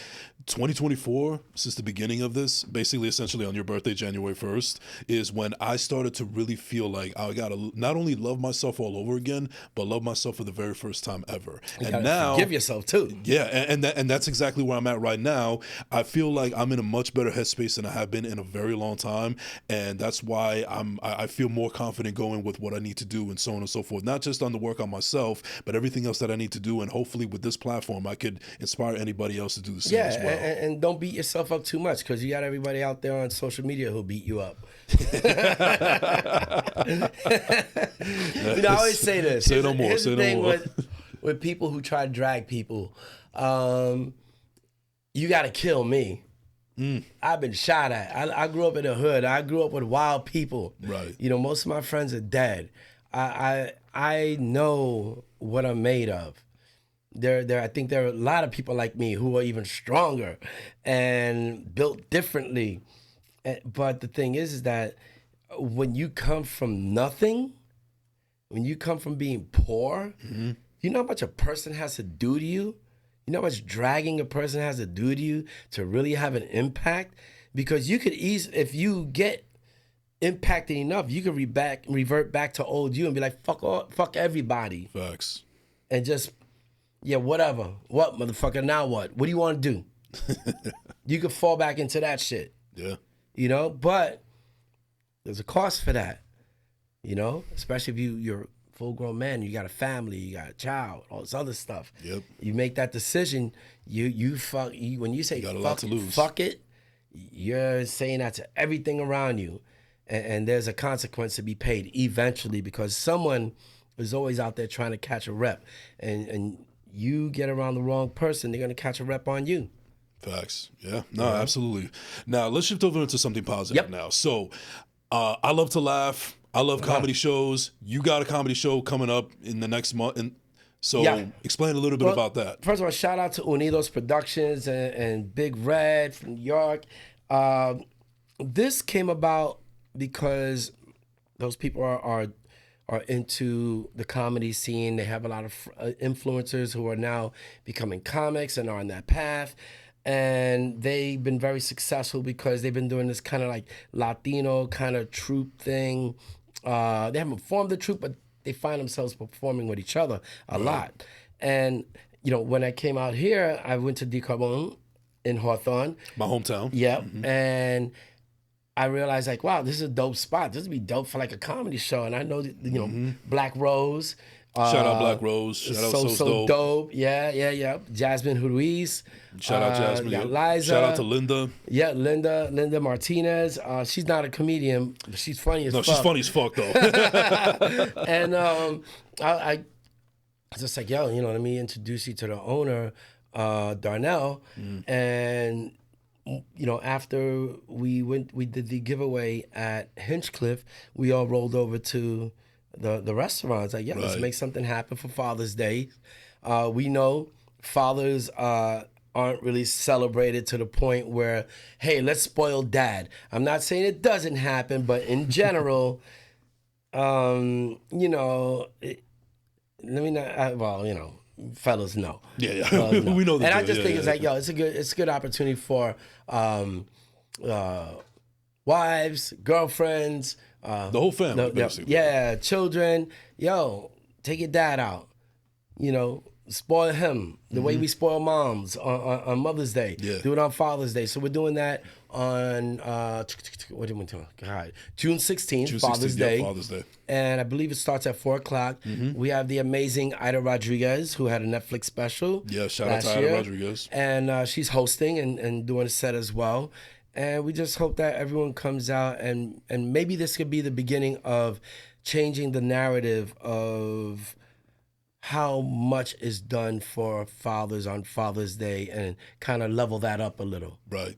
2024, since the beginning of this, basically essentially on your birthday, January 1st, is when I started to really feel like I got to not only love myself all over again, but love myself for the very first time ever.
And now forgive yourself too.
Yeah, and that's exactly where I'm at right now. I feel like I'm in a much better headspace than I have been in a very long time, and that's why I feel more confident going with what I need to do and so on and so forth. Not just on the work on myself, but everything else that I need to do. And hopefully with this platform, I could inspire anybody else to do the same as well.
And don't beat yourself up too much, because you got everybody out there on social media who'll beat you up. I always say this.
Say no more.
Here's
Say
the thing
no more.
with people who try to drag people. You got to kill me. I've been shot at. I grew up in the hood. I grew up with wild people.
Right.
Most of my friends are dead. I know what I'm made of. I think there are a lot of people like me who are even stronger and built differently. But the thing is that when you come from nothing, when you come from being poor, you know how much a person has to do to you? You know how much dragging a person has to do to you to really have an impact? Because you could if you get impacted enough, you could revert back to old you and be like, fuck everybody.
Facts.
And just, whatever. What, motherfucker, now what? What do you want to do? You could fall back into that shit.
Yeah.
But there's a cost for that. Especially if you're full-grown man, you got a family, you got a child, all this other stuff.
Yep.
You make that decision, when you say fuck it, you're saying that to everything around you. And there's a consequence to be paid eventually, because someone is always out there trying to catch a rep. And you get around the wrong person, they're going to catch a rep on you.
Facts. Yeah. No, absolutely. Now let's shift over into something positive now. So I love to laugh. I love comedy shows. You got a comedy show coming up in the next month. And so explain a little bit about that.
First of all, shout out to Unidos Productions and Big Red from New York. This came about because those people are into the comedy scene. They have a lot of influencers who are now becoming comics and are on that path. And they've been very successful because they've been doing this kind of like Latino kind of troupe thing. They haven't formed the troupe, but they find themselves performing with each other a lot. And, you know, when I came out here, I went to Decarbone in Hawthorne.
My hometown.
Yep. And I realized, like, wow, this is a dope spot. This would be dope for like a comedy show. And I know that, you know, Black Rose.
Shout out Black Rose. Shout out So
dope. Yeah. Jasmine Ruiz.
Shout out Jasmine.
Got Liza.
Shout out to Linda.
Yeah, Linda Martinez. She's not a comedian, but she's funny as fuck.
No, she's funny as fuck though.
And I was just like, yo, you know, let me introduce you to the owner, Darnell. And you know, after we did the giveaway at Hinchcliffe, we all rolled over to the restaurants. Like, yeah, let's make something happen for Father's Day. We know fathers aren't really celebrated to the point where, hey, let's spoil dad. I'm not saying it doesn't happen, but in general, you know, let me not. Well, you know, fellas know.
Yeah.
Know.
We know that.
And I just think it's like, yo, it's a good opportunity for wives, girlfriends,
the whole family, basically.
Yeah, children. Yo, take your dad out. You know, spoil him the way we spoil moms on Mother's Day.
Yeah.
Do it on Father's Day. So we're doing that on what did we do? God, June 16th, Father's Day.
Father's Day.
And I believe it starts at 4:00. We have the amazing Ida Rodriguez, who had a Netflix special.
Yeah, shout out to Ida Rodriguez.
And she's hosting and doing a set as well. And we just hope that everyone comes out and maybe this could be the beginning of changing the narrative of how much is done for fathers on Father's Day and kind of level that up a little.
Right.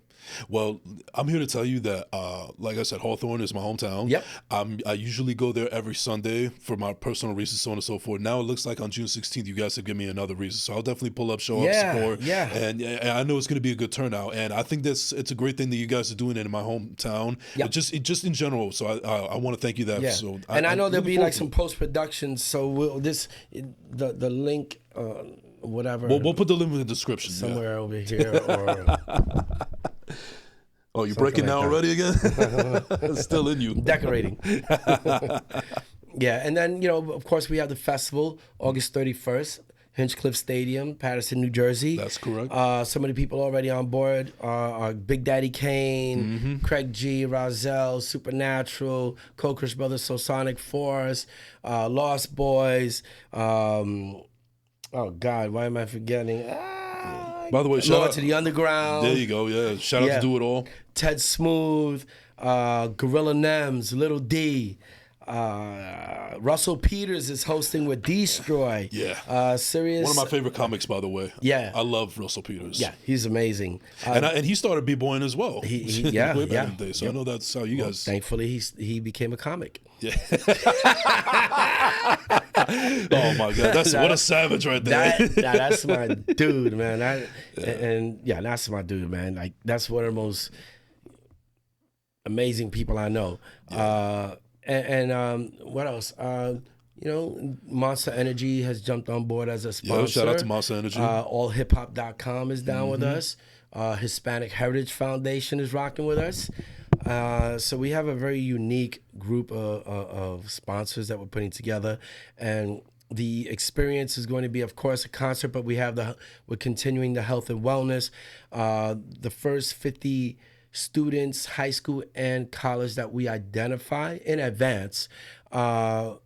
Well, I'm here to tell you that, like I said, Hawthorne is my hometown.
Yep.
I usually go there every Sunday for my personal reasons, so on and so forth. Now it looks like on June 16th, you guys have given me another reason. So I'll definitely pull up, show up, support.
Yeah.
And I know it's going to be a good turnout. And I think it's a great thing that you guys are doing it in my hometown.
Yep.
Just in general. So I want to thank you that.
Yeah.
So
I know there'll be like some post-production. So the link, whatever.
We'll put the link in the description.
Somewhere over here or...
Oh, you're breaking down already again? It's still in you.
Decorating. Yeah, and then, you know, of course, we have the festival, August 31st, Hinchcliffe Stadium, Paterson, New Jersey.
That's correct.
Some of the people already on board are Big Daddy Kane, Craig G, Rozelle, Supernatural, Kokesh Brothers, Sonic Force, Lost Boys. Oh, God, why am I forgetting?
By the way, shout out
to the Underground.
There you go. Yeah, shout out to Do It All.
Ted Smooth, Gorilla Nems, Little D. Russell Peters is hosting with Destroy.
Yeah.
Sirius.
One of my favorite comics, by the way.
Yeah.
I love Russell Peters.
Yeah, he's amazing.
And he started b-boying as well.
Yeah.
Way back in the day. So I know that's how you guys.
Thankfully, he became a comic.
Yeah. Oh my God, what a savage right there.
That's my dude, man. That's my dude, man. Like, that's one of the most amazing people I know. Yeah. What else? You know, Monster Energy has jumped on board as a sponsor.
Yeah, shout out to Monster Energy.
AllHipHop.com is down with us. Hispanic Heritage Foundation is rocking with us. So we have a very unique group of sponsors that we're putting together, and the experience is going to be, of course, a concert, but we're continuing the health and wellness. The first 50 students, high school and college, that we identify in advance, who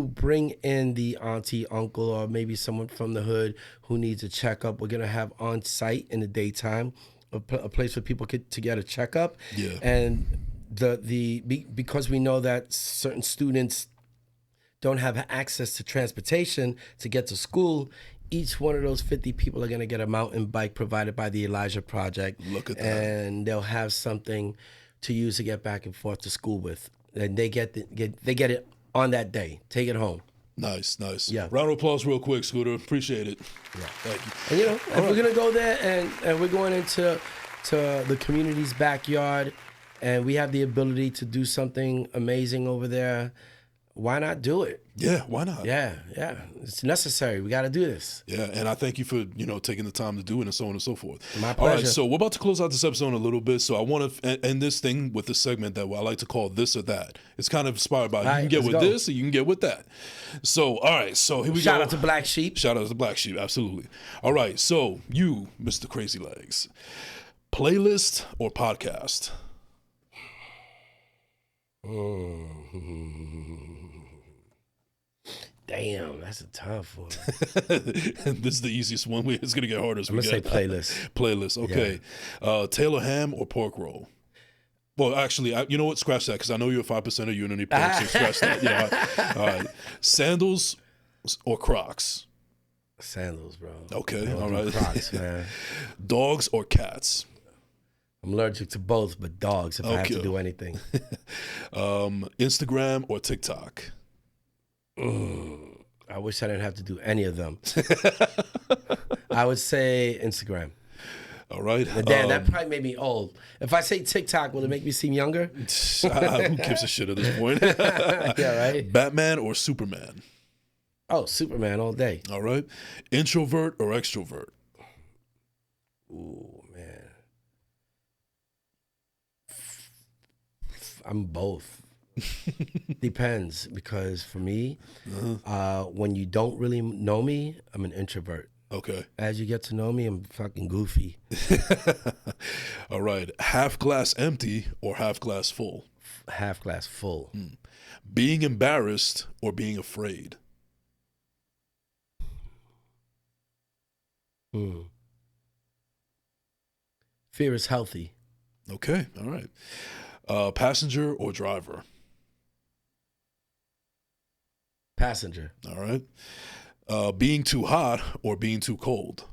bring in the auntie, uncle, or maybe someone from the hood who needs a checkup. We're gonna have on site in the daytime a place for people to get a checkup.
Yeah.
And because we know that certain students don't have access to transportation to get to school, each one of those 50 people are going to get a mountain bike provided by the Elijah Project.
Look at that.
And they'll have something to use to get back and forth to school with. And they get it on that day. Take it home.
Nice.
Yeah.
Round of applause real quick, Scooter. Appreciate it.
Yeah.
Thank you.
And if we're gonna go there and we're going into the community's backyard, and we have the ability to do something amazing over there, why not do it?
Yeah, why not?
Yeah. It's necessary. We got to do this.
Yeah, and I thank you for, taking the time to do it and so on and so forth.
My
All right,
pleasure.
so we're about to close out this episode in a little bit, so I want to end this thing with a segment that I like to call This or That. It's kind of inspired by you
right,
can get
let's
with
go.
this or you can get with that. So, all right, so here we go.
Shout out to Black Sheep.
Shout out to Black Sheep, absolutely. All right, so you, Mr. Crazy Legs, playlist or podcast?
Damn, that's a tough one.
This is the easiest one. It's going to get harder as
I'm
we
going to say
get.
playlist.
Playlist, okay. Taylor ham or pork roll? Well, actually, you know what? Scratch that because I know you're a 5%er. You don't need pork, so scratch that. Yeah, all right. Sandals or Crocs?
Sandals, bro.
Okay,
I don't
all
do
right.
Crocs, man.
Dogs or cats?
I'm allergic to both, but dogs if I have to
Okay.
do anything.
Instagram or TikTok?
I wish I didn't have to do any of them. I would say Instagram.
All right.
But damn, that probably made me old. If I say TikTok, will it make me seem younger?
Who gives a shit at this point?
Yeah, right?
Batman or Superman?
Oh, Superman all day.
All right. Introvert or extrovert?
Ooh, man. I'm both. Depends, because for me, when you don't really know me, I'm an introvert.
Okay.
As you get to know me, I'm fucking goofy.
All right. Half glass empty or half glass full?
Half glass full.
Being embarrassed or being afraid?
Fear is healthy.
Okay. All right. Passenger or driver?
Passenger.
All right. Being too hot or being too cold?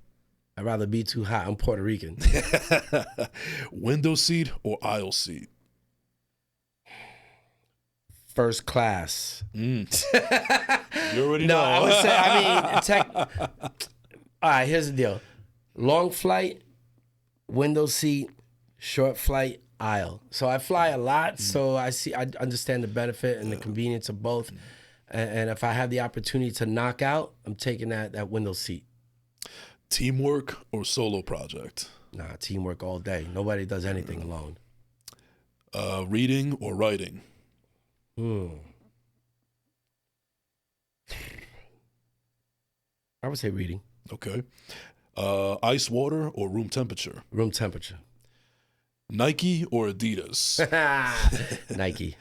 I'd rather be too hot. I'm Puerto Rican.
Window seat or aisle seat?
First class.
You already
No,
know.
I would say, all right, here's the deal. Long flight, window seat, short flight, aisle. So I fly a lot, so I understand the benefit and the convenience of both. And if I have the opportunity to knock out, I'm taking that window seat.
Teamwork or solo project?
Nah, teamwork all day. Nobody does anything alone.
Reading or writing?
I would say reading.
Okay. Ice water or room temperature?
Room temperature.
Nike or Adidas?
Nike.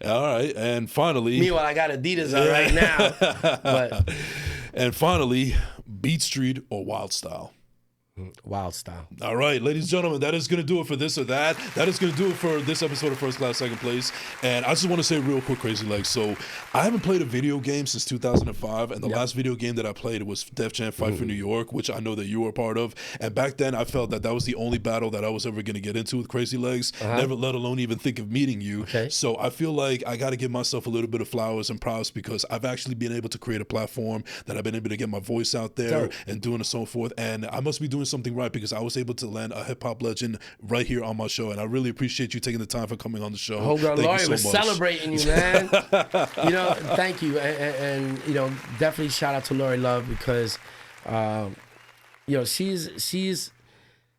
All right. And finally,
Meanwhile, I got Adidas on right now. But
and finally, Beat Street or Wild Style?
Wild Style.
All right, ladies and gentlemen, that is going to do it for This or That. That is going to do it for this episode of First Class, Second Place. And I just want to say real quick, Crazy Legs. So I haven't played a video game since 2005. And the last video game that I played was Def Jam Fight for New York, which I know that you were a part of. And back then, I felt that was the only battle that I was ever going to get into with Crazy Legs, never let alone even think of meeting you.
Okay.
So I feel like I got to give myself a little bit of flowers and props because I've actually been able to create a platform that I've been able to get my voice out there
Dope.
and doing and so forth. And I must be doing something right because I was able to land a hip hop legend right here on my show. And I really appreciate you taking the time for coming on the show.
Homegrown
Thank
Lawyer,
you
we're
so much.
celebrating you, man. Thank you. And definitely shout out to Lori Love because, she's,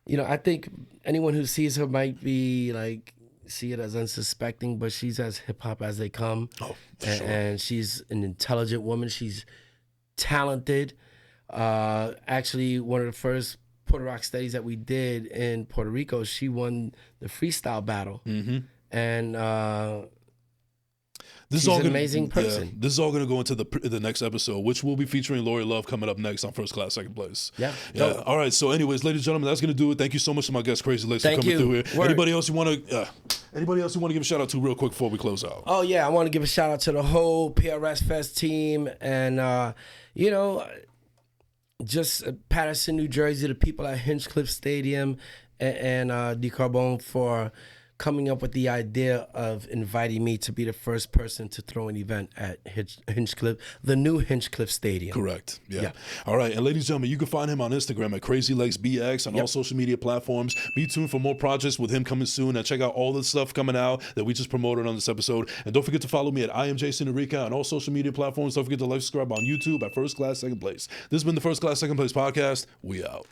I think anyone who sees her might be like, see it as unsuspecting, but she's as hip hop as they come.
Oh, for sure.
And she's an intelligent woman. She's talented. Actually, one of the first Puerto Rock studies that we did in Puerto Rico, she won the freestyle battle. Mm-hmm. And she's an amazing person.
This is all going to go into the next episode, which will be featuring Lori Love coming up next on First Class, Second Place.
Yeah.
All right. So, anyways, ladies and gentlemen, that's going to do it. Thank you so much to my guest, Crazy Legs, for
Thank
coming
you.
through here.
Word.
Anybody else you want to give a shout out to real quick before we close out?
Oh, yeah. I want to give a shout out to the whole PRS Fest team. And, just Patterson, New Jersey, the people at Hinchcliffe Stadium, and DeCarbone for coming up with the idea of inviting me to be the first person to throw an event at Hinchcliffe, the new Hinchcliffe Stadium.
Correct. Yeah. All right. And ladies and gentlemen, you can find him on Instagram at CrazyLegsBX on all social media platforms. Be tuned for more projects with him coming soon. And check out all the stuff coming out that we just promoted on this episode. And don't forget to follow me at I am Jason Enrique on all social media platforms. Don't forget to like, subscribe on YouTube at First Class Second Place. This has been the First Class Second Place podcast. We out.